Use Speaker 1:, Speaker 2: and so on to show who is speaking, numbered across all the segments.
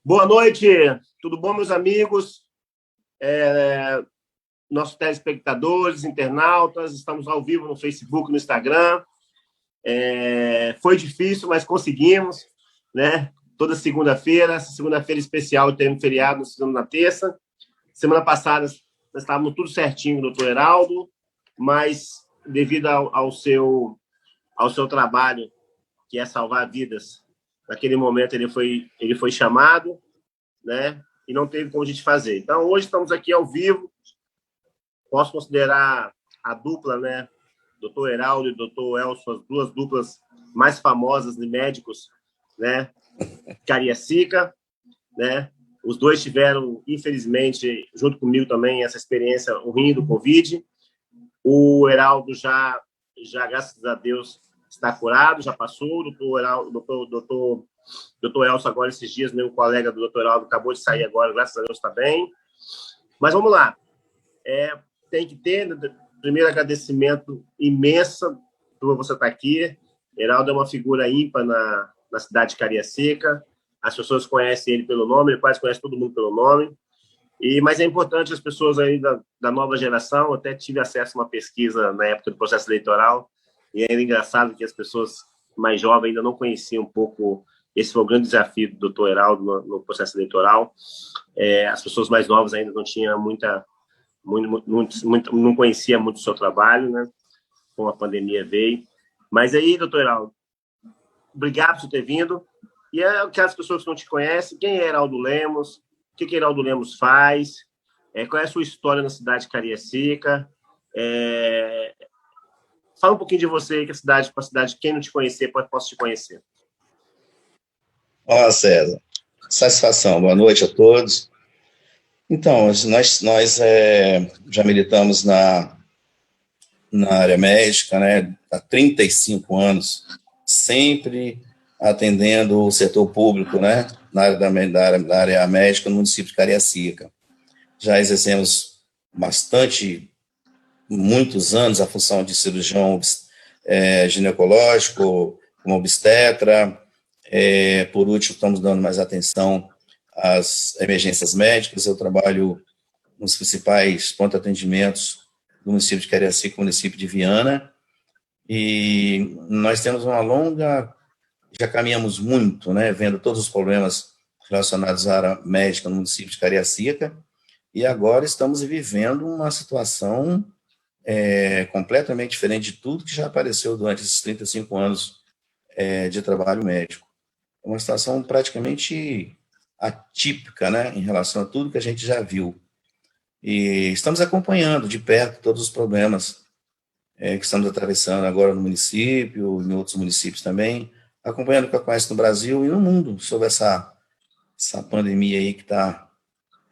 Speaker 1: Boa noite, tudo bom, meus amigos, nossos telespectadores, internautas? Estamos ao vivo no Facebook, no Instagram. Foi difícil, mas conseguimos, né? Toda segunda-feira, essa segunda-feira especial, tem um feriado na terça. Semana passada, nós estávamos tudo certinho, doutor Heraldo, mas devido ao seu trabalho, que é salvar vidas, naquele momento ele foi chamado, né? E não teve como a gente fazer. Então, hoje estamos aqui ao vivo. Posso considerar a dupla, né? Doutor Heraldo e doutor Elson, as duas duplas mais famosas de médicos, né? Cariacica, né? Os dois tiveram, infelizmente, junto comigo também, essa experiência ruim do Covid. O Heraldo já graças a Deus, está curado, já passou. Doutor Elson, agora, esses dias, meu colega do doutor Heraldo acabou de sair agora, graças a Deus está bem. Mas vamos lá. Tem que ter, primeiro, agradecimento imenso por você estar aqui. Heraldo é uma figura ímpar na cidade de Cariacica. As pessoas conhecem ele pelo nome, ele quase conhece todo mundo pelo nome. Mas é importante as pessoas aí da nova geração. Eu até tive acesso a uma pesquisa na época do processo eleitoral, e era engraçado que as pessoas mais jovens ainda não conheciam um pouco. Esse foi o grande desafio do doutor Heraldo no processo eleitoral. As pessoas mais novas ainda não tinham não conhecia muito o seu trabalho, né? Como a pandemia veio. Mas aí, doutor Heraldo, obrigado por ter vindo. E aquelas pessoas que não te conhecem, quem é Heraldo Lemos? O que Heraldo Lemos faz? Qual é a sua história na cidade de Cariacica? Fala um pouquinho de você, que para a cidade, quem não te conhecer, possa te conhecer.
Speaker 2: Olá, César. Satisfação. Boa noite a todos. Então, nós já militamos na área médica, né, há 35 anos, sempre atendendo o setor público, né, na área médica no município de Cariacica. Já exercemos muitos anos a função de cirurgião ginecológico, como obstetra. Por último, estamos dando mais atenção às emergências médicas. Eu trabalho nos principais pontos de atendimentos do município de Cariacica, município de Viana, e nós temos já caminhamos muito, né, vendo todos os problemas relacionados à área médica no município de Cariacica, e agora estamos vivendo uma situação completamente diferente de tudo que já apareceu durante esses 35 anos de trabalho médico. É uma situação praticamente atípica, né, em relação a tudo que a gente já viu. E estamos acompanhando de perto todos os problemas que estamos atravessando agora no município, em outros municípios também, acompanhando o que acontece no Brasil e no mundo sobre essa pandemia aí que está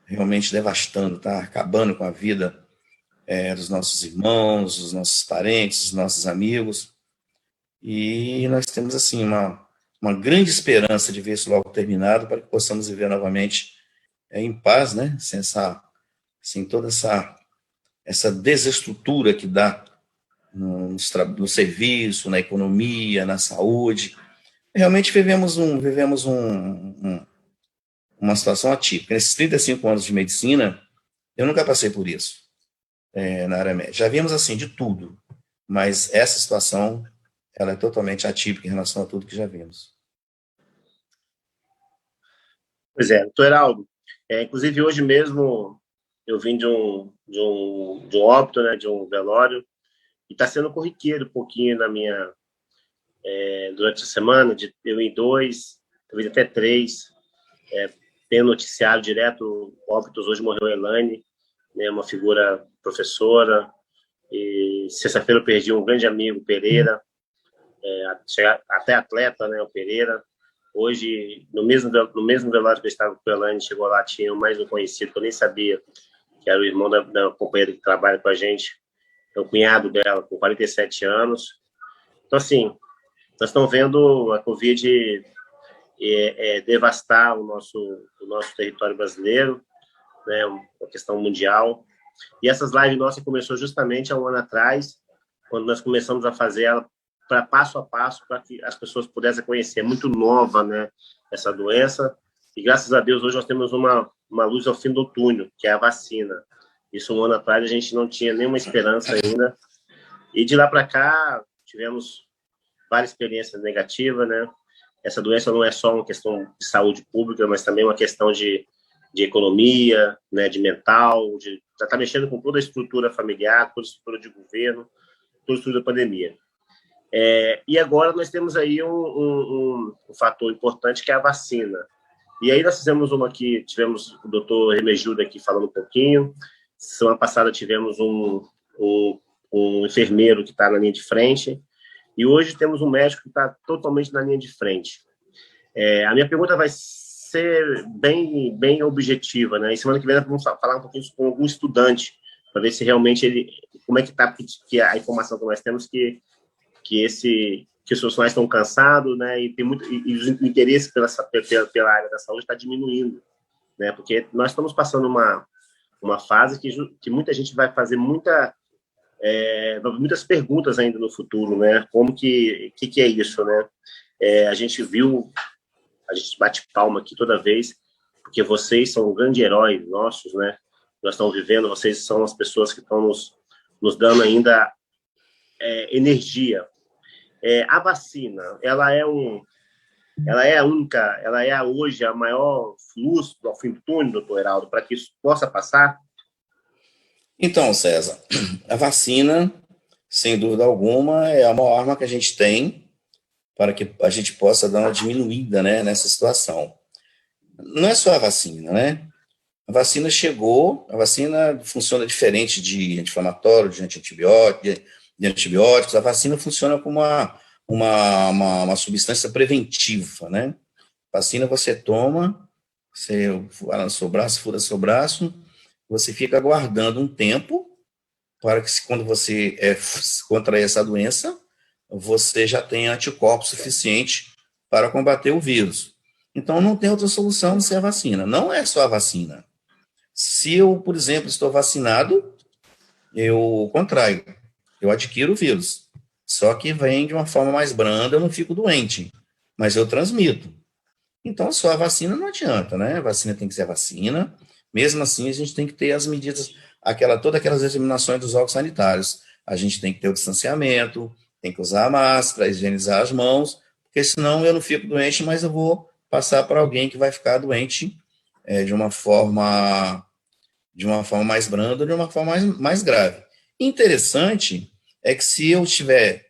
Speaker 2: realmente devastando, está acabando com a vida dos nossos irmãos, dos nossos parentes, dos nossos amigos. E nós temos, assim, uma grande esperança de ver isso logo terminado, para que possamos viver novamente em paz, né? Sem toda essa desestrutura que dá no serviço, na economia, na saúde. Realmente vivemos uma situação atípica. Nesses 35 anos de medicina, eu nunca passei por isso na área médica. Já vimos, assim, de tudo, mas essa situação, ela é totalmente atípica em relação a tudo que já vimos.
Speaker 1: Pois é, doutor Heraldo, inclusive hoje mesmo eu vim de um óbito, né, de um velório, e está sendo corriqueiro um pouquinho durante a semana, eu em 2, talvez até 3, tem noticiário direto, óbitos. Hoje morreu a Elaine, né, uma figura professora, e sexta-feira eu perdi um grande amigo, Pereira, até atleta, né, o Pereira. Hoje, no mesmo velório que eu estava com a Elaine, chegou lá, tinha mais um conhecido que eu nem sabia, que era o irmão da companheira que trabalha com a gente, é o cunhado dela, com 47 anos. Então, assim, nós estamos vendo a Covid devastar o nosso território brasileiro, né, uma questão mundial. E essas lives nossas começou justamente há um ano atrás, quando nós começamos a fazer ela passo a passo, para que as pessoas pudessem conhecer. É muito nova, né, essa doença. E graças a Deus hoje nós temos uma luz ao fim do túnel, que é a vacina. Isso um ano atrás a gente não tinha nenhuma esperança ainda. E de lá para cá tivemos várias experiências negativas, né? Essa doença não é só uma questão de saúde pública, mas também uma questão de economia, né? De mental, tá mexendo com toda a estrutura familiar, toda a estrutura de governo, toda a estrutura da pandemia. E agora nós temos aí um fator importante, que é a vacina. E aí nós fizemos tivemos o doutor Remegildo aqui falando um pouquinho. Semana passada tivemos um enfermeiro que está na linha de frente. E hoje temos um médico que está totalmente na linha de frente. A minha pergunta vai ser bem objetiva, né? E semana que vem nós vamos falar um pouquinho com algum estudante, para ver se realmente como é que está, que a informação que nós temos que os profissionais estão cansados, né? E tem e o interesse pela área da saúde está diminuindo, né? Porque nós estamos passando uma fase que muita gente vai fazer muitas perguntas ainda no futuro, né? Como que é isso, né? A gente bate palma aqui toda vez, porque vocês são um grande herói nossos, né? Nós estamos vivendo, vocês são as pessoas que estão nos dando ainda energia. A vacina, ela é a única, ela é hoje a maior luz ao fim do túnel, doutor Heraldo, para que isso possa passar?
Speaker 2: Então, César, a vacina, sem dúvida alguma, é a maior arma que a gente tem para que a gente possa dar uma diminuída, né, nessa situação. Não é só a vacina, né? A vacina chegou, a vacina funciona diferente de anti-inflamatório, de antibióticos. A vacina funciona como uma substância preventiva, né? A vacina você toma, você vai no seu braço, fura seu braço, você fica aguardando um tempo para que, quando você contrair essa doença, você já tenha anticorpos suficiente para combater o vírus. Então, não tem outra solução de ser a vacina. Não é só a vacina. Se eu, por exemplo, estou vacinado, eu contraio, eu adquiro o vírus. Só que vem de uma forma mais branda, eu não fico doente, mas eu transmito. Então, só a vacina não adianta, né? A vacina tem que ser a vacina. Mesmo assim, a gente tem que ter as medidas, todas aquelas determinações dos órgãos sanitários. A gente tem que ter o distanciamento, tem que usar a máscara, higienizar as mãos, porque senão eu não fico doente, mas eu vou passar para alguém que vai ficar doente de uma forma mais branda, de uma forma mais grave. Interessante é que, se eu estiver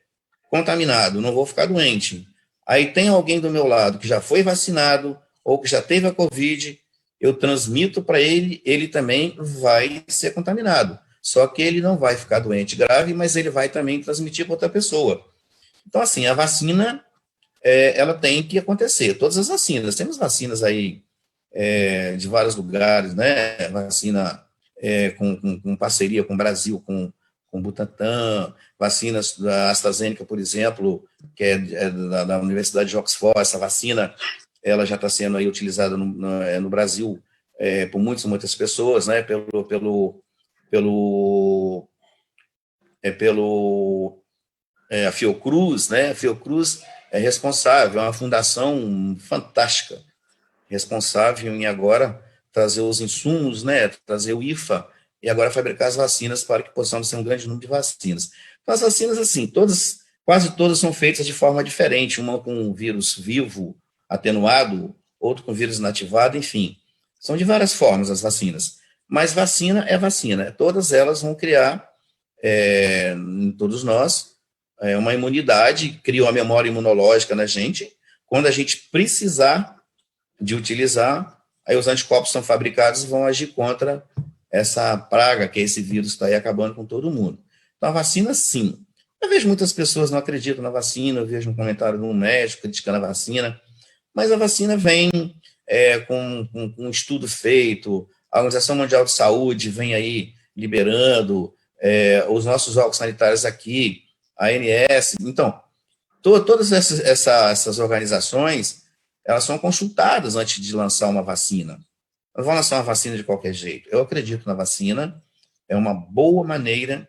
Speaker 2: contaminado, não vou ficar doente, aí tem alguém do meu lado que já foi vacinado ou que já teve a Covid, eu transmito para ele, ele também vai ser contaminado. Só que ele não vai ficar doente grave, mas ele vai também transmitir para outra pessoa. Então, assim, a vacina, ela tem que acontecer. Todas as vacinas, temos vacinas aí de vários lugares, né? Vacina com parceria com o Brasil, com o Butantan, vacinas da AstraZeneca, por exemplo, que é da Universidade de Oxford. Essa vacina, ela já está sendo aí utilizada no Brasil por muitas pessoas, né? A Fiocruz, né? A Fiocruz é responsável, é uma fundação fantástica, responsável em agora trazer os insumos, né, trazer o IFA, e agora fabricar as vacinas para que possamos ter um grande número de vacinas. Então, as vacinas, assim, quase todas são feitas de forma diferente, uma com vírus vivo, atenuado, outro com vírus inativado, enfim. São de várias formas as vacinas. Mas vacina é vacina. Todas elas vão criar, em todos nós, uma imunidade, cria uma memória imunológica na gente. Quando a gente precisar de utilizar, aí os anticorpos são fabricados e vão agir contra essa praga, que é esse vírus que está aí acabando com todo mundo. Então, a vacina, sim. Eu vejo muitas pessoas não acreditam na vacina, eu vejo um comentário de um médico criticando a vacina, mas a vacina vem com um estudo feito, a Organização Mundial de Saúde vem aí liberando, os nossos órgãos sanitários aqui, a ANS. Então, todas essas organizações, elas são consultadas antes de lançar uma vacina. Não vão lançar uma vacina de qualquer jeito. Eu acredito na vacina, é uma boa maneira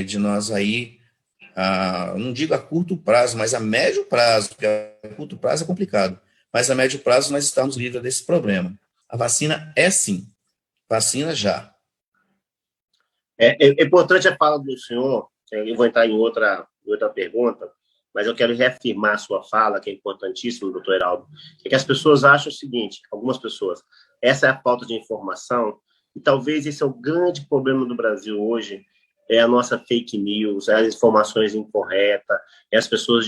Speaker 2: de nós aí, não digo a curto prazo, mas a médio prazo, porque a curto prazo é complicado, mas a médio prazo nós estamos livres desse problema. A vacina é sim, vacina já.
Speaker 1: É importante a fala do senhor, eu vou entrar em outra pergunta, mas eu quero reafirmar a sua fala, que é importantíssimo, doutor Heraldo, é que as pessoas acham o seguinte, algumas pessoas, essa é a falta de informação, e talvez esse é o grande problema do Brasil hoje, é a nossa fake news, é as informações incorretas, é as pessoas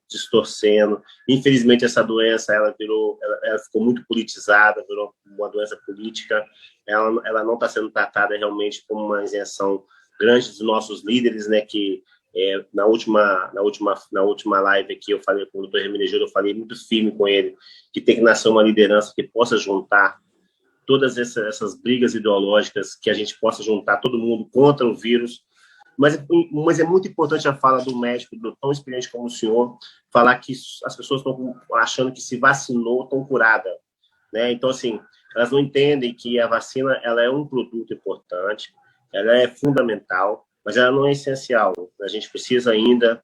Speaker 1: distorcendo. Infelizmente, essa doença ela ficou muito politizada, virou uma doença política, ela não está sendo tratada realmente como uma isenção grande dos nossos líderes, né, que na última live aqui eu falei com o doutor Hermenegildo, eu falei muito firme com ele, que tem que nascer uma liderança que possa juntar todas essas brigas ideológicas, que a gente possa juntar todo mundo contra o vírus, mas é muito importante a fala do médico, tão experiente como o senhor, falar que as pessoas estão achando que se vacinou, estão curadas, né? Então, assim, elas não entendem que a vacina ela é um produto importante, ela é fundamental, mas ela não é essencial. A gente precisa ainda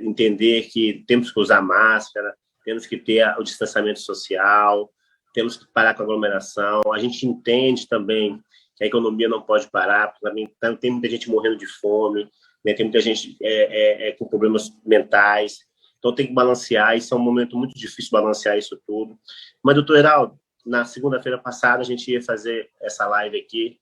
Speaker 1: entender que temos que usar máscara, temos que ter o distanciamento social, temos que parar com a aglomeração. A gente entende também que a economia não pode parar, porque também tem muita gente morrendo de fome, né? Tem muita gente com problemas mentais. Então, tem que balancear. Isso é um momento muito difícil, balancear isso tudo. Mas, doutor Heraldo, na segunda-feira passada, a gente ia fazer essa live aqui,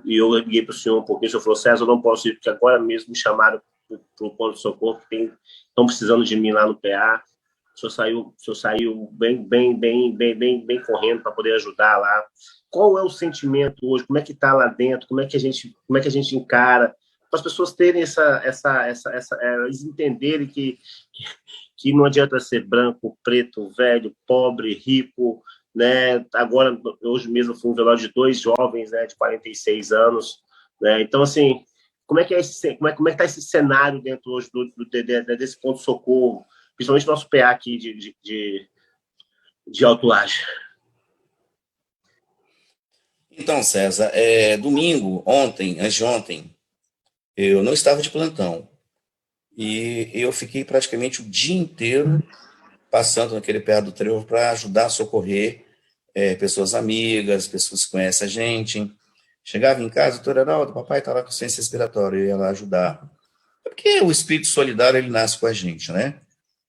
Speaker 1: e eu liguei para o senhor um pouquinho, o senhor falou, César, eu não posso ir, porque agora mesmo me chamaram para o ponto de socorro, que estão precisando de mim lá no PA. O senhor saiu bem correndo para poder ajudar lá. Qual é o sentimento hoje? Como é que está lá dentro? Como é que a gente encara? Para as pessoas terem eles entenderem que não adianta ser branco, preto, velho, pobre, rico, né? Agora, hoje mesmo, fui um velório de 2 jovens, né, de 46 anos, né? Então, assim, como é que está esse cenário dentro hoje desse ponto-socorro, principalmente nosso PA aqui de Alto Laje?
Speaker 2: Então, César, domingo, anteontem, eu não estava de plantão, e eu fiquei praticamente o dia inteiro passando naquele PA do Trevo para ajudar a socorrer pessoas amigas, pessoas que conhecem a gente. Chegava em casa, doutor Heraldo, papai está lá com ciência respiratória, eu ia lá ajudar. É porque o espírito solidário, ele nasce com a gente, né?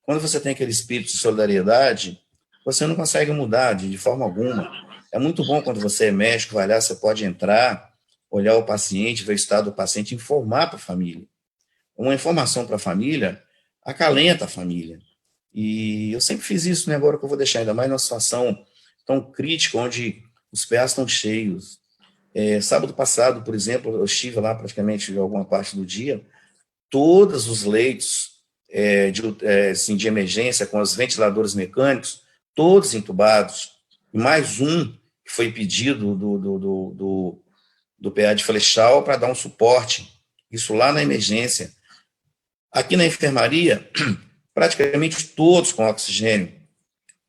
Speaker 2: Quando você tem aquele espírito de solidariedade, você não consegue mudar de forma alguma. É muito bom quando você é médico, vai lá, você pode entrar, olhar o paciente, ver o estado do paciente, informar para a família. Uma informação para a família acalenta a família. E eu sempre fiz isso, né? Agora que eu vou deixar, ainda mais numa situação tão crítica, onde os PAs estão cheios. Sábado passado, por exemplo, eu estive lá praticamente alguma parte do dia, todos os leitos de emergência, com os ventiladores mecânicos, todos entubados, e mais um que foi pedido do PA de Flechal para dar um suporte, isso lá na emergência. Aqui na enfermaria, praticamente todos com oxigênio,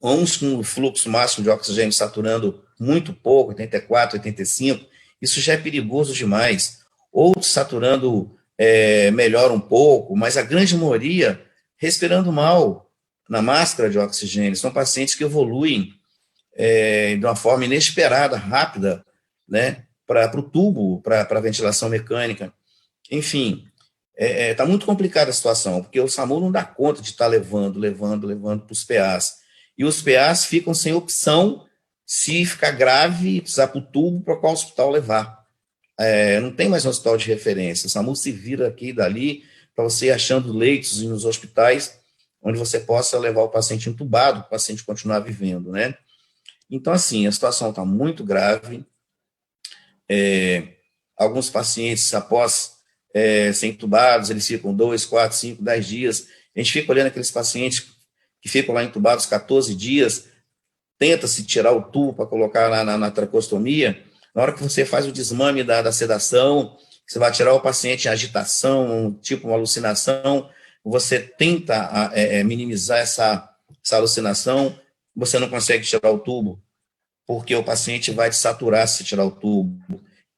Speaker 2: uns com o fluxo máximo de oxigênio saturando muito pouco, 84, 85, isso já é perigoso demais. Outros saturando melhor um pouco, mas a grande maioria respirando mal na máscara de oxigênio. São pacientes que evoluem de uma forma inesperada, rápida, né, para o tubo, para a ventilação mecânica. Enfim, está muito complicada a situação, porque o SAMU não dá conta de estar levando para os PAs. E os PAs ficam sem opção se ficar grave e precisar para o tubo, para qual hospital levar. Não tem mais um hospital de referência. O SAMU se vira aqui e dali para você ir achando leitos nos hospitais onde você possa levar o paciente entubado, para o paciente continuar vivendo, né? Então, assim, a situação está muito grave. Alguns pacientes, após ser entubados, eles ficam 2, 4, 5, 10 dias. A gente fica olhando aqueles pacientes que ficam lá entubados 14 dias, tenta-se tirar o tubo para colocar lá na tracostomia. Na hora que você faz o desmame da sedação, você vai tirar o paciente em agitação, tipo uma alucinação, você tenta minimizar essa alucinação, você não consegue tirar o tubo, porque o paciente vai desaturar se tirar o tubo,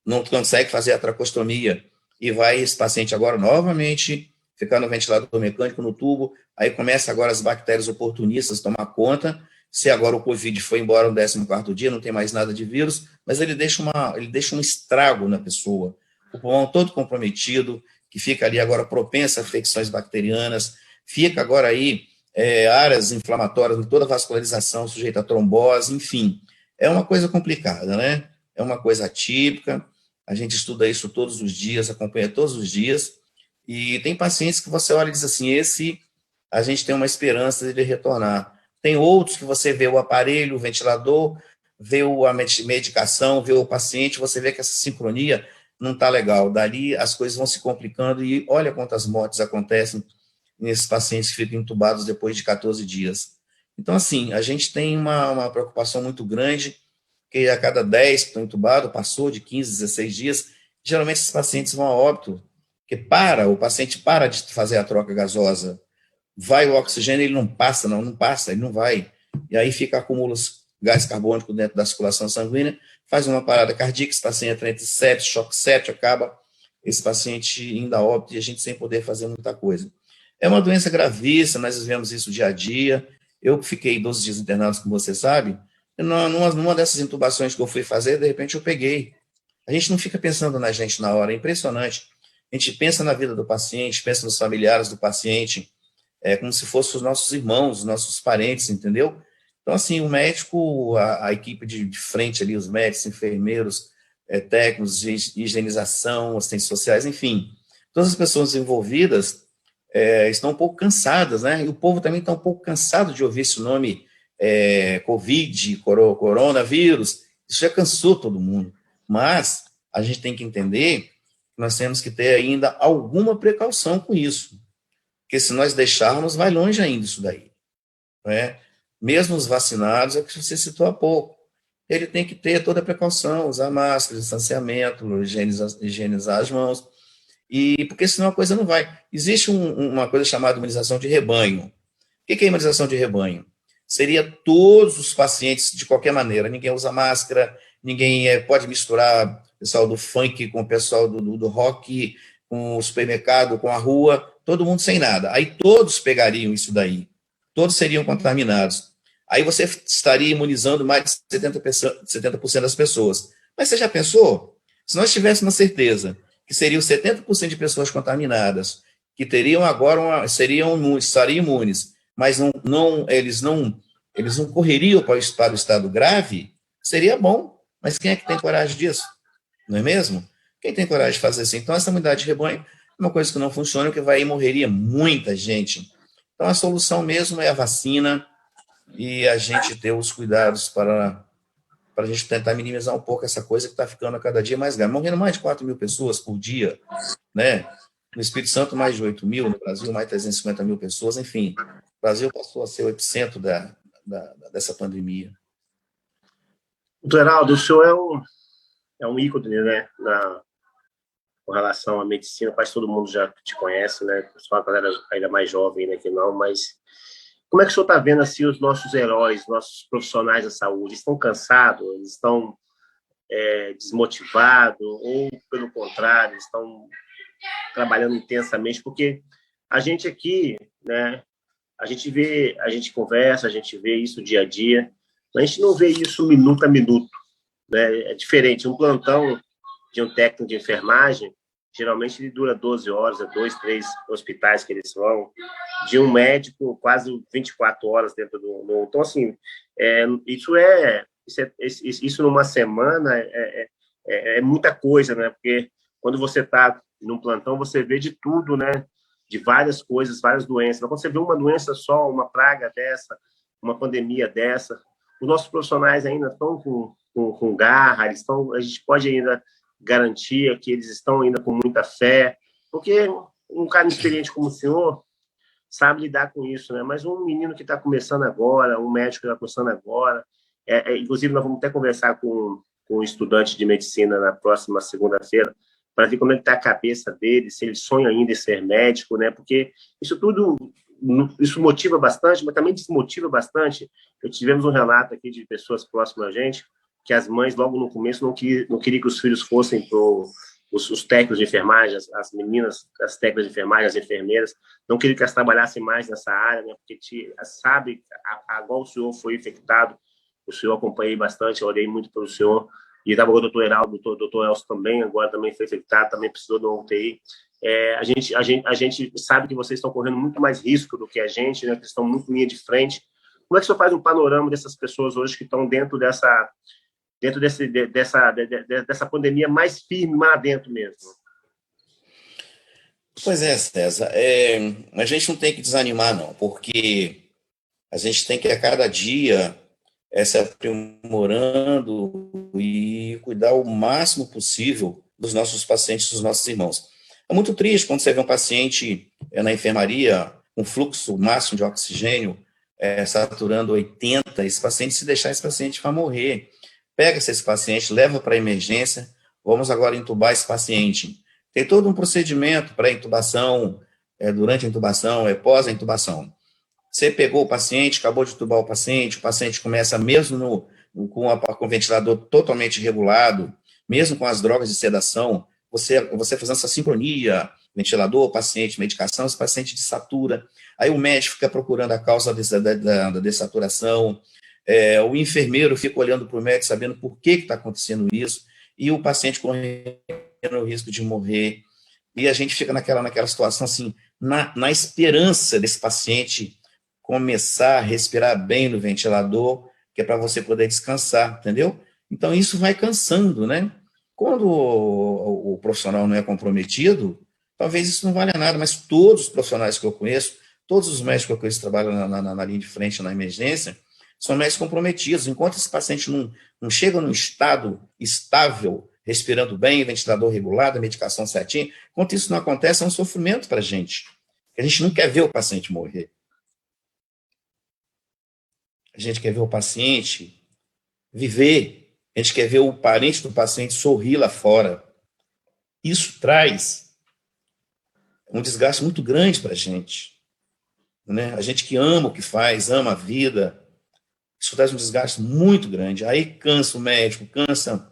Speaker 2: não consegue fazer a tracostomia, e vai esse paciente agora novamente ficar no ventilador mecânico, no tubo, aí começa agora as bactérias oportunistas tomar conta, se agora o Covid foi embora no 14º dia, não tem mais nada de vírus, mas ele deixa um estrago na pessoa. O pulmão todo comprometido, que fica ali agora propenso a infecções bacterianas, fica agora aí áreas inflamatórias, toda a vascularização sujeita a trombose, enfim. É uma coisa complicada, né? É uma coisa atípica, a gente estuda isso todos os dias, acompanha todos os dias, e tem pacientes que você olha e diz assim, esse a gente tem uma esperança de ele retornar. Tem outros que você vê o aparelho, o ventilador, vê a medicação, vê o paciente, você vê que essa sincronia não está legal. Dali as coisas vão se complicando e olha quantas mortes acontecem nesses pacientes que ficam entubados depois de 14 dias. Então, assim, a gente tem uma preocupação muito grande, que a cada 10 que estão entubados, passou de 15, 16 dias, geralmente esses pacientes vão a óbito, porque o paciente para de fazer a troca gasosa, vai o oxigênio, ele não passa, ele não vai. E aí fica acúmulo gás carbônico dentro da circulação sanguínea, faz uma parada cardíaca, esse paciente entra entre sepsis, choque séptico, acaba esse paciente indo a óbito e a gente sem poder fazer muita coisa. É uma doença gravíssima, nós vivemos isso dia a dia. Eu fiquei 12 dias internado, como você sabe, numa dessas intubações que eu fui fazer, de repente eu peguei. A gente não fica pensando na gente na hora, é impressionante. A gente pensa na vida do paciente, pensa nos familiares do paciente, como se fossem os nossos irmãos, os nossos parentes, entendeu? Então, assim, o médico, a equipe de frente ali, os médicos, enfermeiros, técnicos de higienização, assistentes sociais, enfim, todas as pessoas envolvidas estão um pouco cansadas, né? E o povo também está um pouco cansado de ouvir esse nome Covid, coronavírus, isso já cansou todo mundo. Mas a gente tem que entender que nós temos que ter ainda alguma precaução com isso. Porque se nós deixarmos, vai longe ainda isso daí. Né? Mesmo os vacinados, é o que você citou há pouco, ele tem que ter toda a precaução, usar máscara, distanciamento, higienizar as mãos, porque senão a coisa não vai. Existe uma coisa chamada imunização de rebanho. O que é imunização de rebanho? Seria todos os pacientes, de qualquer maneira, ninguém usa máscara, ninguém pode misturar o pessoal do funk com o pessoal do rock, com o supermercado, com a rua, todo mundo sem nada. Aí todos pegariam isso daí, todos seriam contaminados. Aí você estaria imunizando mais de 70% das pessoas. Mas você já pensou? Se nós tivéssemos certeza que seriam 70% de pessoas contaminadas, que teriam agora estariam imunes, mas eles não correriam para o estado grave, seria bom. Mas quem é que tem coragem disso? Não é mesmo? Quem tem coragem de fazer assim? Então, essa imunidade de rebanho é uma coisa que não funciona, que vai morreria muita gente. Então, a solução mesmo é a vacina e a gente ter os cuidados para a gente tentar minimizar um pouco essa coisa que está ficando a cada dia mais grave. Morrendo mais de 4 mil pessoas por dia, né? No Espírito Santo, mais de 8 mil, no Brasil, mais de 350 mil pessoas, enfim. O Brasil passou a ser o epicentro dessa pandemia.
Speaker 1: Doutor Heraldo, o senhor é um ícone, né, com relação à medicina, quase todo mundo já te conhece, né, só a galera ainda mais jovem, né, que não, mas como é que o senhor está vendo, assim, os nossos heróis, nossos profissionais da saúde? Estão cansados? Eles estão desmotivados? Ou, pelo contrário, estão trabalhando intensamente? Porque a gente aqui, né, a gente conversa, a gente vê isso dia a dia, mas a gente não vê isso minuto a minuto, né? É diferente. Um plantão de um técnico de enfermagem, geralmente ele dura 12 horas, 2, 3 hospitais que eles vão, de um médico, quase 24 horas dentro do... Então, assim, isso numa semana é muita coisa, né? Porque quando você está num plantão, você vê de tudo, né? De várias coisas, várias doenças. Mas quando você vê uma doença só, uma praga dessa, uma pandemia dessa, os nossos profissionais ainda estão com garra, a gente pode ainda garantir que eles estão ainda com muita fé, porque um cara experiente como o senhor sabe lidar com isso, né? Mas um menino que está começando agora, um médico que está começando agora, inclusive nós vamos até conversar com um estudante de medicina na próxima segunda-feira, para ver como é que está a cabeça dele, se ele sonha ainda em ser médico, né? Porque isso tudo, isso motiva bastante, mas também desmotiva bastante. Tivemos um relato aqui de pessoas próximas a gente, que as mães, logo no começo, não queriam que os filhos fossem os técnicos de enfermagem, as meninas, as técnicas de enfermagem, as enfermeiras, não queria que elas trabalhassem mais nessa área, né? Porque sabe, igual o senhor foi infectado, o senhor acompanhei bastante, eu olhei muito pelo senhor, e estava com o doutor Heraldo, o doutor Elcio também, agora também foi infectado, também precisou de uma UTI. A gente sabe que vocês estão correndo muito mais risco do que a gente, né? Que estão muito linha de frente. Como é que o senhor faz um panorama dessas pessoas hoje que estão dentro dessa pandemia mais firme lá dentro mesmo?
Speaker 2: Pois é, César. A gente não tem que desanimar, não, porque a gente tem que, a cada dia, se aprimorando e cuidar o máximo possível dos nossos pacientes, dos nossos irmãos. É muito triste quando você vê um paciente na enfermaria, um fluxo máximo de oxigênio saturando 80, esse paciente, se deixar, esse paciente vai morrer. Pega esse paciente, leva para a emergência, vamos agora entubar esse paciente. Tem todo um procedimento para intubação, durante a intubação, pós a intubação. Você pegou o paciente, acabou de entubar o paciente começa mesmo com o ventilador totalmente regulado, mesmo com as drogas de sedação, você fazendo essa sincronia, ventilador, paciente, medicação, esse paciente desatura. Aí o médico fica procurando a causa da dessaturação, o enfermeiro fica olhando para o médico, sabendo por que está acontecendo isso, e o paciente correndo o risco de morrer. E a gente fica naquela situação assim, na esperança desse paciente começar a respirar bem no ventilador, que é para você poder descansar, entendeu? Então, isso vai cansando, né? Quando o profissional não é comprometido, talvez isso não valha nada, mas todos os profissionais que eu conheço, todos os médicos que eu conheço que trabalham na linha de frente, na emergência, são médicos comprometidos. Enquanto esse paciente não chega num estado estável, respirando bem, ventilador regulado, medicação certinha, enquanto isso não acontece, é um sofrimento para a gente. A gente não quer ver o paciente morrer. A gente quer ver o paciente viver, a gente quer ver o parente do paciente sorrir lá fora. Isso traz um desgaste muito grande para a gente, né? A gente que ama o que faz, ama a vida, isso traz um desgaste muito grande. Aí cansa o médico, cansa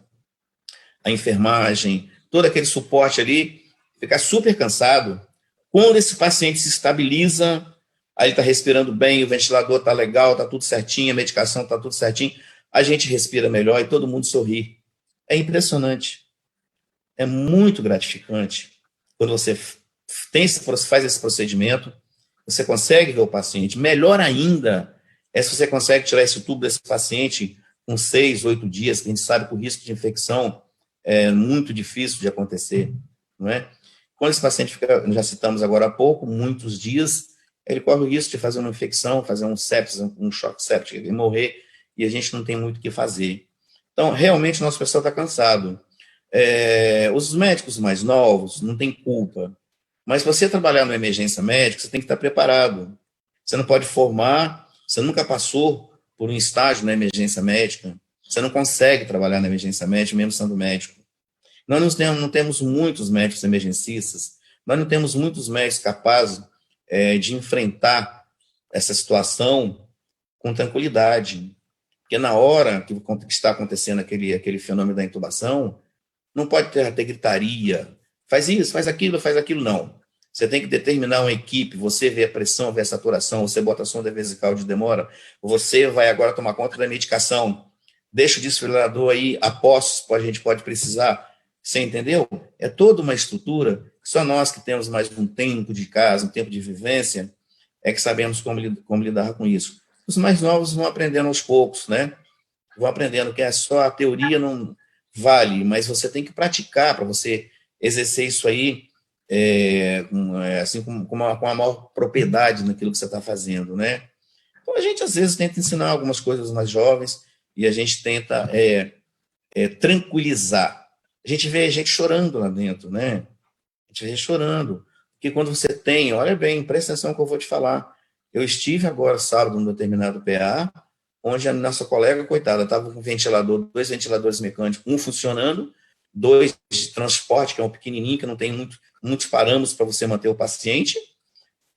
Speaker 2: a enfermagem, todo aquele suporte ali, fica super cansado. Quando esse paciente se estabiliza, aí ele está respirando bem, o ventilador está legal, está tudo certinho, a medicação está tudo certinho, a gente respira melhor e todo mundo sorri. É impressionante. É muito gratificante quando você faz esse procedimento, você consegue ver o paciente. Melhor ainda se você consegue tirar esse tubo desse paciente com 6, 8 dias, que a gente sabe que o risco de infecção é muito difícil de acontecer, não é? Quando esse paciente fica, já citamos agora há pouco, muitos dias, ele corre o risco de fazer uma infecção, fazer um sepsis, um choque séptico, e morrer, e a gente não tem muito o que fazer. Então, realmente, o nosso pessoal está cansado. Os médicos mais novos não têm culpa, mas se você trabalhar na emergência médica, você tem que estar preparado. Você não pode formar, você nunca passou por um estágio na emergência médica, você não consegue trabalhar na emergência médica, mesmo sendo médico. Nós não temos muitos médicos emergencistas, nós não temos muitos médicos capazes de enfrentar essa situação com tranquilidade. Porque na hora que está acontecendo aquele fenômeno da intubação, não pode ter gritaria, faz isso, faz aquilo, não. Você tem que determinar uma equipe, você vê a pressão, vê a saturação, você bota a sonda vesical de demora, você vai agora tomar conta da medicação, deixa o desfibrilador aí a postos, a gente pode precisar, você entendeu? É toda uma estrutura, só nós que temos mais um tempo de casa, um tempo de vivência, é que sabemos como lidar com isso. Os mais novos vão aprendendo aos poucos, né? Vão aprendendo que é só a teoria não vale, mas você tem que praticar para você exercer isso aí assim, com a maior propriedade naquilo que você está fazendo, né? Então, a gente, às vezes, tenta ensinar algumas coisas mais jovens e a gente tenta tranquilizar. A gente vê a gente chorando lá dentro, né? A gente vê gente chorando. Porque quando você tem, olha bem, presta atenção no que eu vou te falar. Eu estive agora, sábado, num determinado PA, onde a nossa colega, coitada, estava com ventilador, 2 ventiladores mecânicos, um funcionando, 2 de transporte, que é um pequenininho, que não tem muitos parâmetros para você manter o paciente,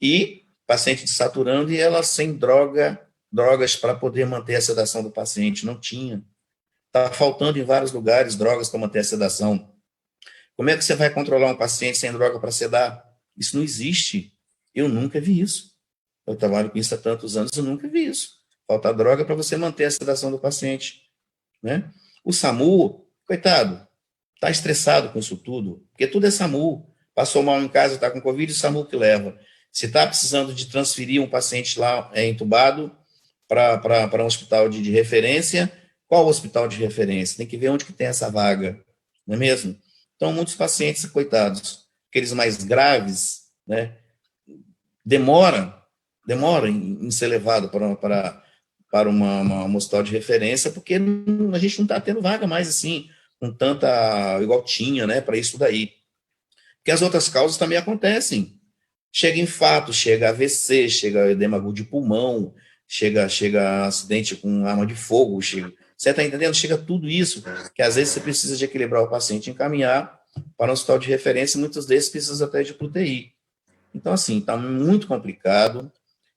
Speaker 2: e paciente desaturando, e ela sem drogas para poder manter a sedação do paciente. Não tinha. Está faltando em vários lugares drogas para manter a sedação. Como é que você vai controlar um paciente sem droga para sedar? Isso não existe. Eu nunca vi isso. Eu trabalho com isso há tantos anos, eu nunca vi isso. Falta droga para você manter a sedação do paciente, né? O SAMU, coitado, está estressado com isso tudo, porque tudo é SAMU. Passou mal em casa, está com Covid, o SAMU que leva. Se está precisando de transferir um paciente lá entubado para um hospital de referência, qual o hospital de referência? Tem que ver onde que tem essa vaga, não é mesmo? Então, muitos pacientes, coitados, aqueles mais graves, né, demora em ser levado para um hospital de referência, porque a gente não está tendo vaga mais assim, com tanta, igual tinha, né, para isso daí. Porque as outras causas também acontecem. Chega infarto, chega AVC, chega edema agudo de pulmão, chega acidente com arma de fogo, você está entendendo? Chega tudo isso, que às vezes você precisa de equilibrar o paciente e encaminhar para um hospital de referência, e muitos desses precisam até de UTI. Então, assim, está muito complicado,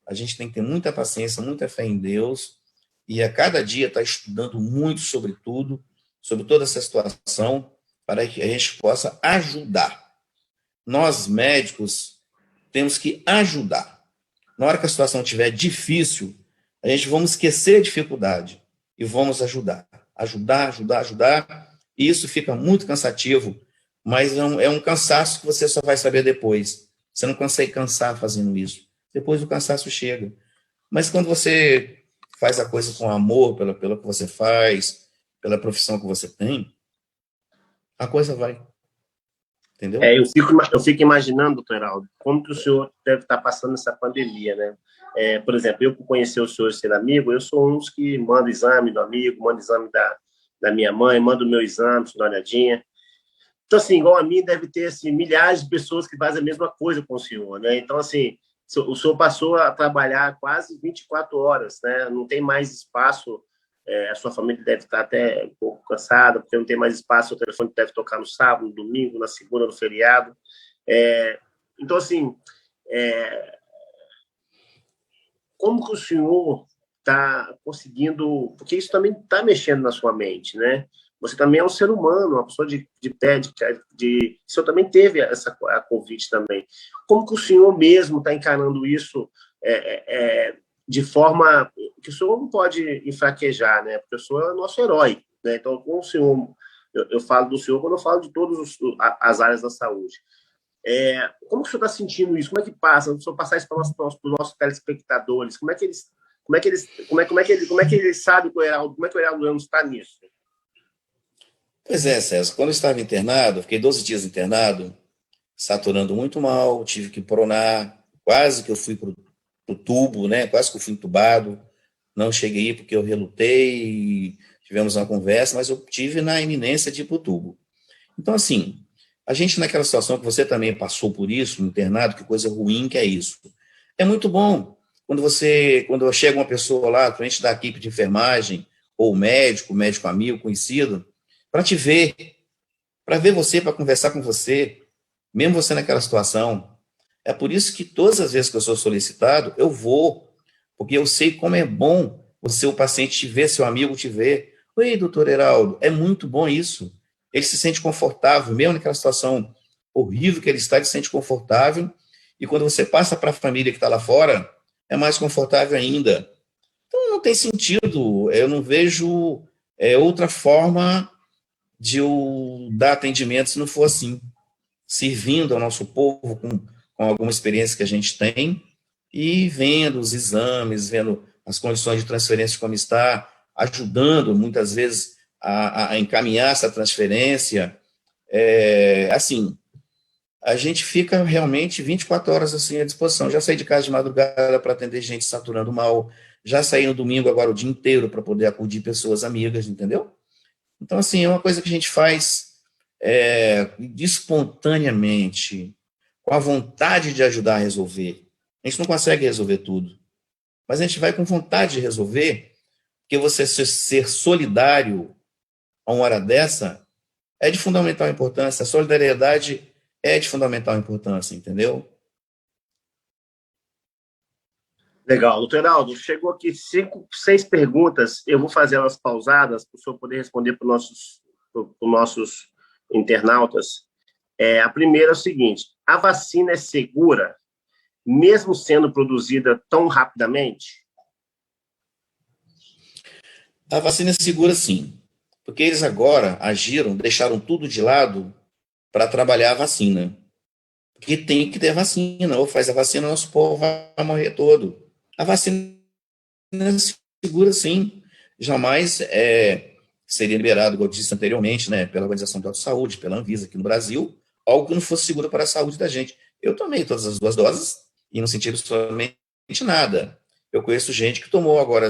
Speaker 2: a gente tem que ter muita paciência, muita fé em Deus, e a cada dia está estudando muito sobre tudo, sobre toda essa situação, para que a gente possa ajudar. Nós, médicos, temos que ajudar. Na hora que a situação estiver difícil, a gente vamos esquecer a dificuldade e vamos ajudar. Ajudar. E isso fica muito cansativo, mas é um cansaço que você só vai saber depois. Você não consegue cansar fazendo isso. Depois o cansaço chega. Mas quando você faz a coisa com amor pelo que você faz, pela profissão que você tem, a coisa vai. Entendeu?
Speaker 1: Eu fico imaginando, doutor Heraldo, como que o senhor deve estar passando essa pandemia, né? Por exemplo, eu que conheci o senhor ser amigo, eu sou um dos que manda exame do amigo, manda exame da minha mãe, manda o meu exame, dá uma olhadinha. Então, assim, igual a mim, deve ter assim, milhares de pessoas que fazem a mesma coisa com o senhor, né? Então, assim, o senhor passou a trabalhar quase 24 horas, né? Não tem mais espaço, a sua família deve estar até um pouco cansada, porque não tem mais espaço, o telefone deve tocar no sábado, no domingo, na segunda, no feriado. Então, assim, como que o senhor está conseguindo... Porque isso também está mexendo na sua mente, né? Você também é um ser humano, uma pessoa de pé, o senhor também teve a Covid também. Como que o senhor mesmo está encarando isso de forma que o senhor não pode enfraquejar, né? Porque o senhor é o nosso herói, né? Então, com o senhor, eu falo do senhor quando eu falo de todas as áreas da saúde. Como que o senhor está sentindo isso? Como é que passa? O senhor passar isso para os nossos telespectadores? Como é que eles sabem que o Heraldo, como é que o Heraldo Ramos está nisso?
Speaker 2: Pois é, César. Quando eu estava internado, fiquei 12 dias internado, saturando muito mal, tive que pronar, quase que eu fui para o tubo, né? Quase que eu fui entubado. Não cheguei porque eu relutei, tivemos uma conversa, mas eu tive na iminência de ir para o tubo. Então, assim, a gente naquela situação que você também passou por isso, no internado, que coisa ruim que é isso. É muito bom quando chega uma pessoa lá, frente da equipe de enfermagem, ou médico amigo, conhecido, para te ver, para ver você, para conversar com você, mesmo você naquela situação. É por isso que todas as vezes que eu sou solicitado, eu vou, porque eu sei como é bom o paciente te ver, seu amigo te ver. Oi, doutor Heraldo, é muito bom isso. Ele se sente confortável, mesmo naquela situação horrível que ele está, ele se sente confortável, e quando você passa para a família que está lá fora, é mais confortável ainda. Então, não tem sentido, eu não vejo outra forma de eu dar atendimento se não for assim, servindo ao nosso povo com alguma experiência que a gente tem e vendo os exames, vendo as condições de transferência como está, ajudando muitas vezes a encaminhar essa transferência. Assim, a gente fica realmente 24 horas assim à disposição. Já saí de casa de madrugada para atender gente saturando mal, já saí no domingo agora o dia inteiro para poder acudir pessoas amigas, entendeu? Então, assim, é uma coisa que a gente faz espontaneamente, com a vontade de ajudar a resolver. A gente não consegue resolver tudo, mas a gente vai com vontade de resolver, porque você ser solidário a uma hora dessa é de fundamental importância. A solidariedade é de fundamental importância, entendeu?
Speaker 1: Legal. Doutor Heraldo, chegou aqui 6 perguntas. Eu vou fazer elas pausadas para o senhor poder responder para os nossos internautas. A primeira é o seguinte: a vacina é segura, mesmo sendo produzida tão rapidamente?
Speaker 2: A vacina é segura, sim, porque eles agora agiram, deixaram tudo de lado para trabalhar a vacina. Porque tem que ter vacina, ou faz a vacina, nosso povo vai morrer todo. A vacina é segura, sim. Jamais seria liberado, como eu disse anteriormente, né, pela Organização de Saúde, pela Anvisa aqui no Brasil, algo que não fosse seguro para a saúde da gente. Eu tomei todas as 2 doses e não senti absolutamente nada. Eu conheço gente que tomou agora,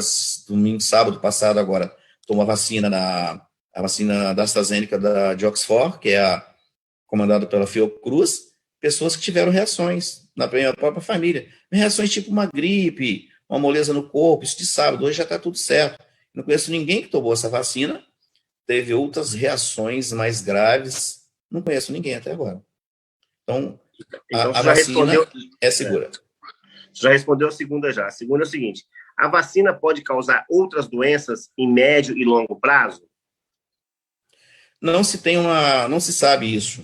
Speaker 2: domingo, sábado passado agora, tomou a vacina da AstraZeneca de Oxford, que é comandada pela Fiocruz, pessoas que tiveram reações na minha própria família. Reações tipo uma gripe, uma moleza no corpo, isso de sábado, hoje já está tudo certo. Não conheço ninguém que tomou essa vacina, teve outras reações mais graves, não conheço ninguém até agora. Então,
Speaker 1: Então,
Speaker 2: a
Speaker 1: você já
Speaker 2: vacina
Speaker 1: respondeu.
Speaker 2: é segura.
Speaker 1: Você já respondeu a segunda já. A segunda é o seguinte: a vacina pode causar outras doenças em médio e longo prazo?
Speaker 2: Não se sabe isso.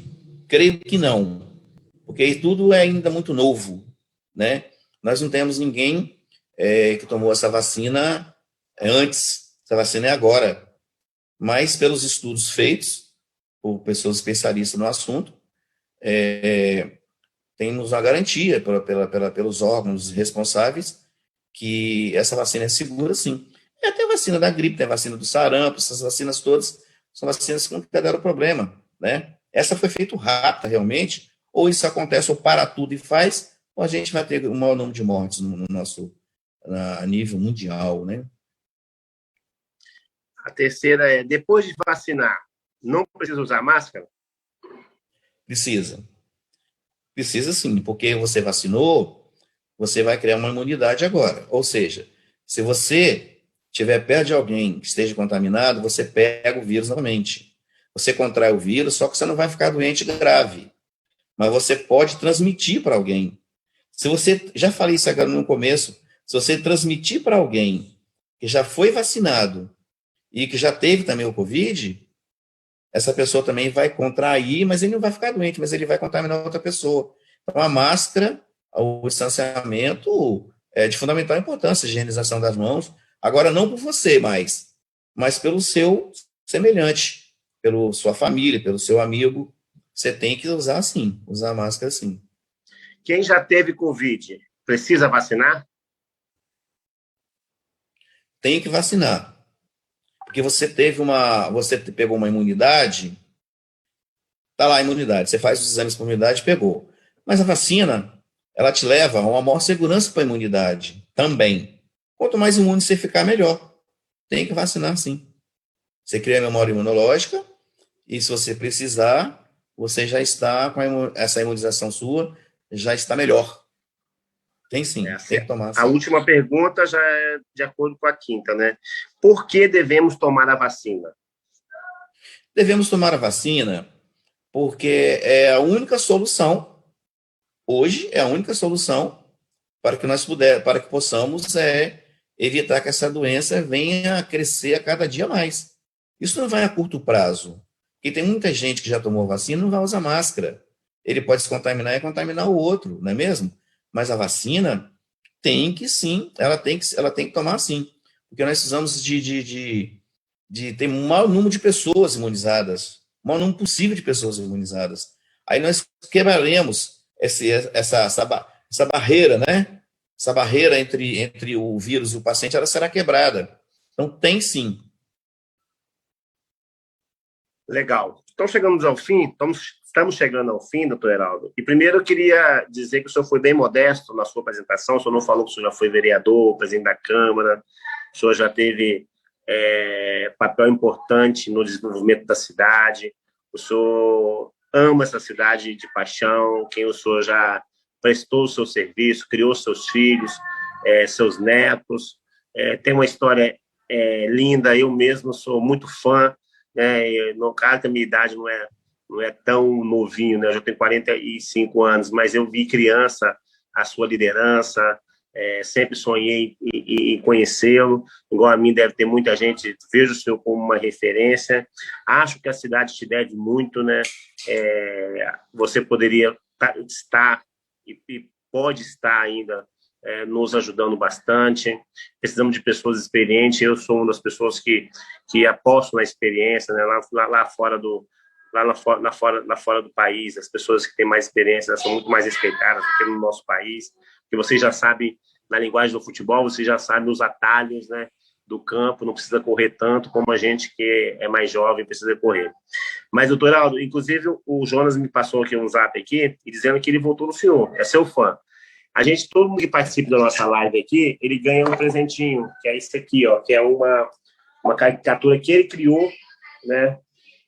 Speaker 2: Creio que não, porque tudo é ainda muito novo, né? Nós não temos ninguém que tomou essa vacina antes, essa vacina é agora. Mas pelos estudos feitos por pessoas especialistas no assunto, temos a garantia pelos órgãos responsáveis que essa vacina é segura, sim. E até a vacina da gripe, tem a vacina do sarampo, essas vacinas todas são vacinas que nunca deram problema, né? Essa foi feita rápida, realmente, ou isso acontece, ou para tudo e faz, ou a gente vai ter um maior número de mortes no nosso, a nível mundial, né?
Speaker 1: A terceira é: depois de vacinar, não precisa usar máscara?
Speaker 2: Precisa. Precisa sim, porque você vacinou, você vai criar uma imunidade agora. Ou seja, se você estiver perto de alguém que esteja contaminado, você pega o vírus novamente. Você contrai o vírus, só que você não vai ficar doente grave, mas você pode transmitir para alguém. Se você, já falei isso agora no começo, se você transmitir para alguém que já foi vacinado e que já teve também o Covid, essa pessoa também vai contrair, mas ele não vai ficar doente, mas ele vai contaminar outra pessoa. Então, a máscara, o distanciamento é de fundamental importância, a higienização das mãos. Agora, não por você mas pelo seu semelhante, pela sua família, pelo seu amigo. Você tem que usar sim, usar máscara sim.
Speaker 1: Quem já teve Covid, precisa vacinar?
Speaker 2: Tem que vacinar, porque você pegou uma imunidade, tá lá a imunidade, você faz os exames para imunidade, pegou. Mas a vacina, ela te leva a uma maior segurança para a imunidade também. Quanto mais imune você ficar, melhor. Tem que vacinar, sim. Você cria a memória imunológica e se você precisar, você já está com essa imunização sua, já está melhor. Tem sim, tem que tomar,
Speaker 1: A
Speaker 2: sim.
Speaker 1: última pergunta já é de acordo com a quinta, né? Por que devemos tomar a vacina?
Speaker 2: Devemos tomar a vacina porque é a única solução, hoje é a única solução para que possamos evitar que essa doença venha a crescer a cada dia mais. Isso não vai a curto prazo, porque tem muita gente que já tomou vacina e não vai usar máscara. Ele pode se contaminar e contaminar o outro, não é mesmo? Mas a vacina tem que sim, ela tem que tomar sim, porque nós precisamos de ter um maior número de pessoas imunizadas, o maior número possível de pessoas imunizadas. Aí nós quebraremos essa barreira, né? Essa barreira entre o vírus e o paciente, ela será quebrada. Então, tem sim.
Speaker 1: Legal. Então, chegamos ao fim, estamos chegando ao fim, doutor Heraldo. E primeiro eu queria dizer que o senhor foi bem modesto na sua apresentação, o senhor não falou que o senhor já foi vereador, presidente da Câmara, o senhor já teve papel importante no desenvolvimento da cidade, o senhor ama essa cidade de paixão, quem o senhor já prestou o seu serviço, criou seus filhos, seus netos, tem uma história linda, eu mesmo sou muito fã, né? No caso, que a minha idade não é tão novinho, né? Eu já tenho 45 anos, mas eu vi criança a sua liderança, sempre sonhei em conhecê-lo, igual a mim deve ter muita gente, vejo o senhor como uma referência, acho que a cidade te deve muito, né? Você poderia estar e pode estar ainda nos ajudando bastante, precisamos de pessoas experientes, eu sou uma das pessoas que aposto na experiência, né? Lá fora do lá fora do país, as pessoas que têm mais experiência, elas são muito mais respeitadas do que no nosso país, porque você já sabe, na linguagem do futebol, você já sabe os atalhos, né, do campo, não precisa correr tanto como a gente que é mais jovem precisa correr. Mas, doutor Aldo, inclusive o Jonas me passou aqui um zap aqui, e dizendo que ele votou no senhor, é seu fã. A gente, todo mundo que participa da nossa live aqui, ele ganha um presentinho, que é esse aqui, ó, que é uma caricatura que ele criou, né,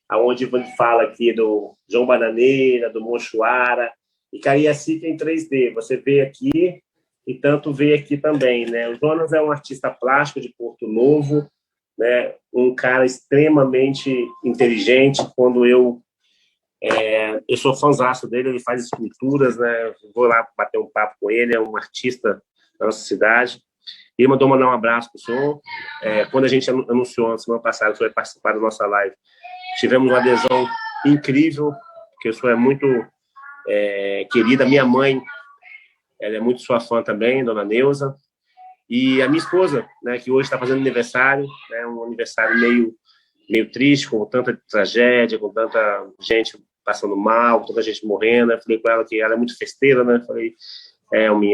Speaker 1: aonde ele fala aqui do João Bananeira, do Mochuara, e Cariacica em 3D. Você vê aqui e tanto vê aqui também, né? O Jonas é um artista plástico de Porto Novo, né? Um cara extremamente inteligente. Quando eu sou fãzaço dele, ele faz esculturas, né? Vou lá bater um papo com ele, é um artista da nossa cidade. E ele mandou mandar um abraço para o senhor. Quando a gente anunciou na semana passada que o senhor ia participar da nossa live, tivemos uma adesão incrível, porque o senhor é muito querida. Minha mãe, ela é muito sua fã também, dona Neuza. E a minha esposa, né, que hoje está fazendo aniversário, né, um aniversário meio triste, com tanta tragédia, com tanta gente passando mal, tanta gente morrendo. Eu falei com ela que ela é muito festeira, né? Falei,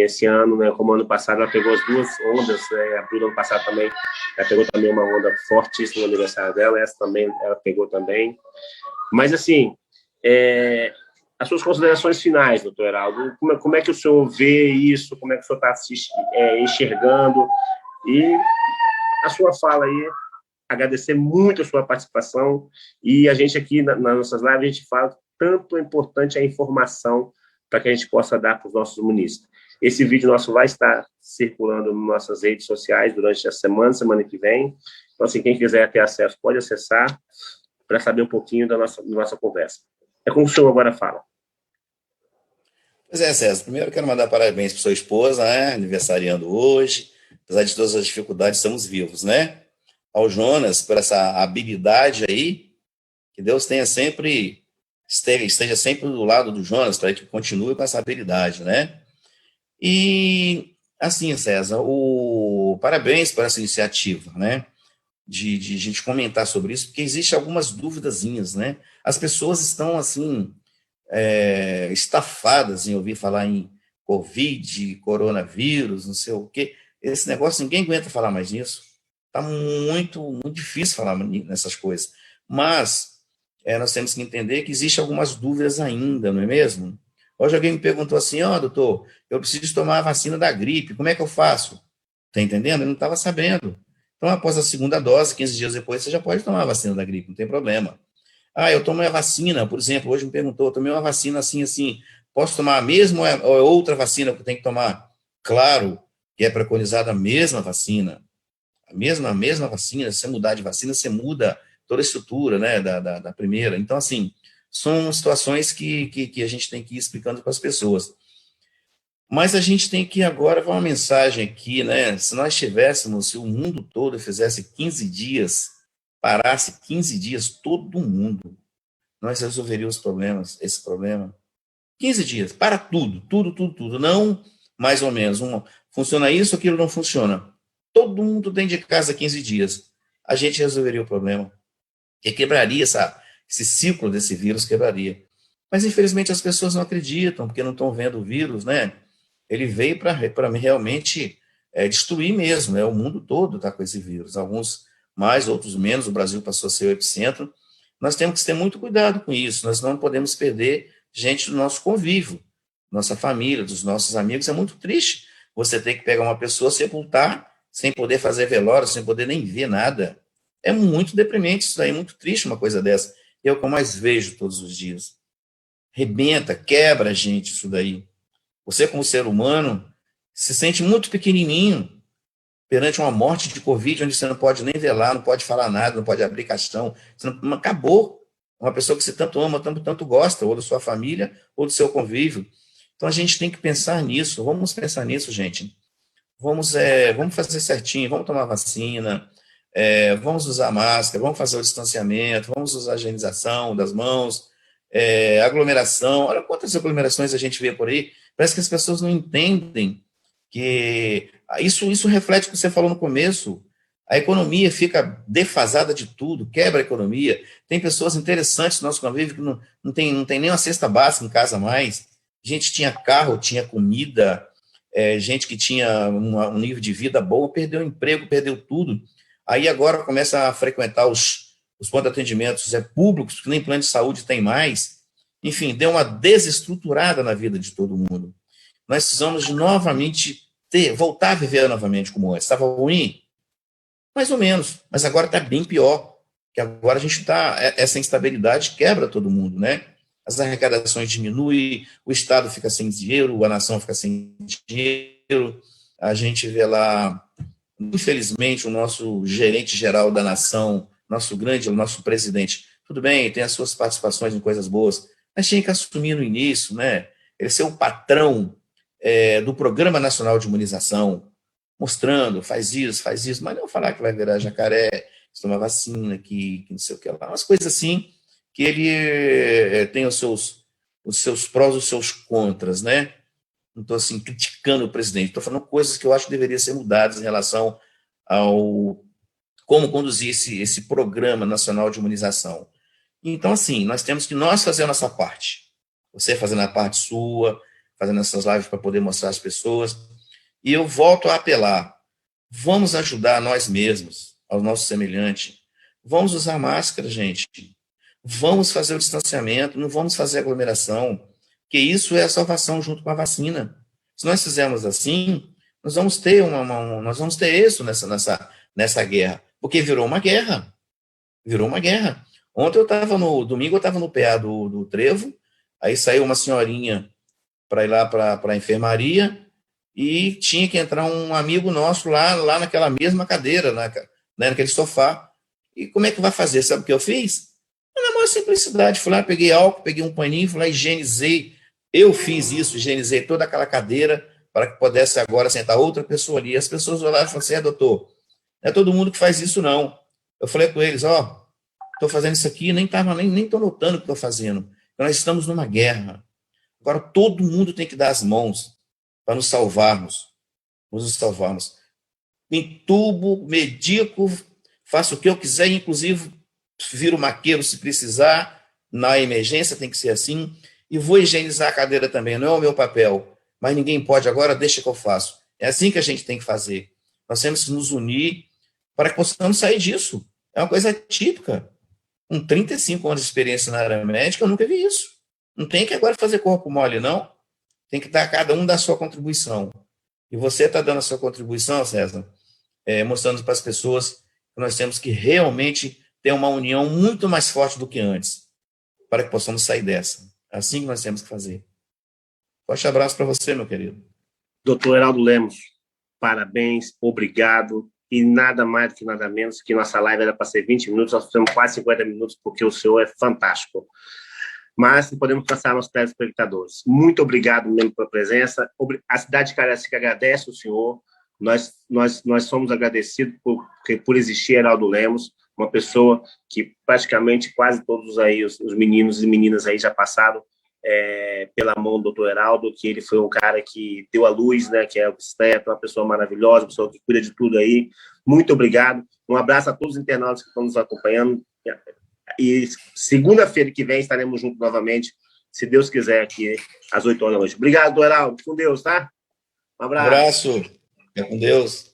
Speaker 1: esse ano, né, como ano passado, ela pegou as duas ondas, né, abril do ano passado também, ela pegou também uma onda fortíssima no aniversário dela, essa também, ela pegou também. Mas, assim, as suas considerações finais, doutor Heraldo, como é que o senhor vê isso, como é que o senhor está enxergando, e a sua fala aí, agradecer muito a sua participação, e a gente aqui, nas nossas lives, a gente fala tanto é importante a informação para que a gente possa dar para os nossos munícipes. Esse vídeo nosso vai estar circulando nas nossas redes sociais durante a semana que vem. Então, assim, quem quiser ter acesso, pode acessar para saber um pouquinho da nossa conversa. É como o senhor agora fala.
Speaker 2: Pois é, César. Primeiro, quero mandar parabéns para sua esposa, né? Aniversariando hoje. Apesar de todas as dificuldades, estamos vivos, né? Ao Jonas, por essa habilidade aí, que Deus esteja sempre do lado do Jonas, para que continue com essa habilidade, né? E, assim, César, parabéns por essa iniciativa, né? De gente comentar sobre isso, porque existe algumas duvidazinhas, né? As pessoas estão, assim, estafadas em ouvir falar em Covid, coronavírus, não sei o quê. Esse negócio, ninguém aguenta falar mais nisso. Está muito, muito difícil falar nessas coisas. Mas nós temos que entender que existem algumas dúvidas ainda, não é mesmo? Hoje alguém me perguntou assim, doutor, eu preciso tomar a vacina da gripe, como é que eu faço? Está entendendo? Eu não estava sabendo. Então, após a segunda dose, 15 dias depois, você já pode tomar a vacina da gripe, não tem problema. Eu tomei a vacina, por exemplo, hoje me perguntou, eu tomei uma vacina assim, assim, posso tomar a mesma ou é outra vacina que eu tenho que tomar? Claro que é preconizada a mesma vacina, a mesma vacina. Se você mudar de vacina, você muda toda a estrutura, né, da primeira. Então, assim, são situações que a gente tem que ir explicando para as pessoas. Mas a gente tem que agora ver uma mensagem aqui, né? Se o mundo todo fizesse 15 dias, parasse 15 dias, todo mundo, nós resolveríamos esse problema. 15 dias, para tudo, tudo. Não mais ou menos, funciona isso, aquilo não funciona. Todo mundo dentro de casa 15 dias. A gente resolveria o problema. E quebraria esse ciclo desse vírus, quebraria. Mas, infelizmente, as pessoas não acreditam, porque não estão vendo o vírus, né? Ele veio para realmente destruir mesmo, né? O mundo todo está com esse vírus. Alguns mais, outros menos. O Brasil passou a ser o epicentro. Nós temos que ter muito cuidado com isso. Nós não podemos perder gente do nosso convívio, nossa família, dos nossos amigos. É muito triste você ter que pegar uma pessoa, sepultar, sem poder fazer velório, sem poder nem ver nada. É muito deprimente isso daí, é muito triste uma coisa dessa. É o que eu mais vejo todos os dias. Rebenta, quebra a gente isso daí. Você, como ser humano, se sente muito pequenininho perante uma morte de Covid, onde você não pode nem velar, não pode falar nada, não pode abrir caixão. Acabou. Uma pessoa que você tanto ama, tanto gosta, ou da sua família, ou do seu convívio. Então, a gente tem que pensar nisso. Vamos pensar nisso, gente. vamos fazer certinho, vamos tomar vacina, vamos usar máscara, vamos fazer o distanciamento, vamos usar a higienização das mãos, aglomeração. Olha quantas aglomerações a gente vê por aí. Parece que as pessoas não entendem que isso reflete o que você falou no começo. A economia fica defasada de tudo, quebra a economia. Tem pessoas interessantes no nosso convívio que não tem nem uma cesta básica em casa mais. Gente tinha carro, tinha comida, gente que tinha um nível de vida bom, perdeu o emprego, perdeu tudo. Aí agora começa a frequentar os pontos de atendimento públicos, que nem plano de saúde tem mais. Enfim, deu uma desestruturada na vida de todo mundo. Nós precisamos de novamente voltar a viver novamente como antes. Estava ruim? Mais ou menos, mas agora está bem pior, que agora a gente está, essa instabilidade quebra todo mundo, né? As arrecadações diminuem, o Estado fica sem dinheiro, a nação fica sem dinheiro, a gente vê lá, infelizmente, o nosso gerente geral da nação, o nosso presidente, tudo bem, tem as suas participações em coisas boas, mas tinha que assumir no início, né? Ele ser o patrão do Programa Nacional de Imunização, mostrando, faz isso, mas não falar que vai virar jacaré, que toma vacina, que não sei o que lá, umas coisas assim, que ele tem os seus prós e os seus contras, né? Não estou assim criticando o presidente, estou falando coisas que eu acho que deveriam ser mudadas em relação ao como conduzir esse Programa Nacional de Imunização. Então, assim, nós temos que fazer a nossa parte. Você fazendo a parte sua, fazendo essas lives para poder mostrar às pessoas. E eu volto a apelar, vamos ajudar nós mesmos, ao nosso semelhante, vamos usar máscara, gente, vamos fazer o distanciamento, não vamos fazer aglomeração, que isso é a salvação junto com a vacina. Se nós fizermos assim, nós vamos ter nós vamos ter êxito nessa guerra, porque virou uma guerra. Ontem domingo eu estava no PA do Trevo, aí saiu uma senhorinha para ir lá para a enfermaria, e tinha que entrar um amigo nosso lá naquela mesma cadeira, naquele sofá. E como é que vai fazer? Sabe o que eu fiz? Na maior simplicidade, fui lá, peguei álcool, peguei um paninho, fui lá, higienizei. Eu fiz isso, higienizei toda aquela cadeira para que pudesse agora sentar outra pessoa ali. As pessoas olharam e falaram assim, doutor, não é todo mundo que faz isso, não. Eu falei com eles, estou fazendo isso aqui, nem estou notando o que estou fazendo. Nós estamos numa guerra. Agora todo mundo tem que dar as mãos para nos salvarmos. Entubo, medico, faço o que eu quiser, inclusive viro maqueiro se precisar, na emergência tem que ser assim, e vou higienizar a cadeira também, não é o meu papel, mas ninguém pode agora, deixa que eu faço. É assim que a gente tem que fazer. Nós temos que nos unir para que possamos sair disso. É uma coisa típica. Com 35 anos de experiência na área médica, eu nunca vi isso. Não tem que agora fazer corpo mole, não. Tem que dar cada um da sua contribuição. E você está dando a sua contribuição, César, mostrando para as pessoas que nós temos que realmente ter uma união muito mais forte do que antes, para que possamos sair dessa. É assim que nós temos que fazer. Forte abraço para você, meu querido.
Speaker 1: Doutor Heraldo Lemos, parabéns, obrigado, e nada mais do que nada menos que nossa live era para ser 20 minutos, nós fizemos quase 50 minutos, porque o senhor é fantástico. Mas podemos passar aos telespectadores. Muito obrigado mesmo pela presença. A cidade de Cariacica agradece o senhor. Nós somos agradecidos por existir Heraldo Lemos, uma pessoa que praticamente quase todos aí, os meninos e meninas aí já passaram pela mão do doutor Heraldo, que ele foi um cara que deu a luz, né, que é obstetra, uma pessoa maravilhosa, uma pessoa que cuida de tudo aí. Muito obrigado. Um abraço a todos os internautas que estão nos acompanhando. E segunda-feira que vem estaremos juntos novamente, se Deus quiser, aqui às 8 horas da noite. Obrigado, doutor Heraldo. Com Deus, tá? Um abraço.
Speaker 2: Fica com Deus.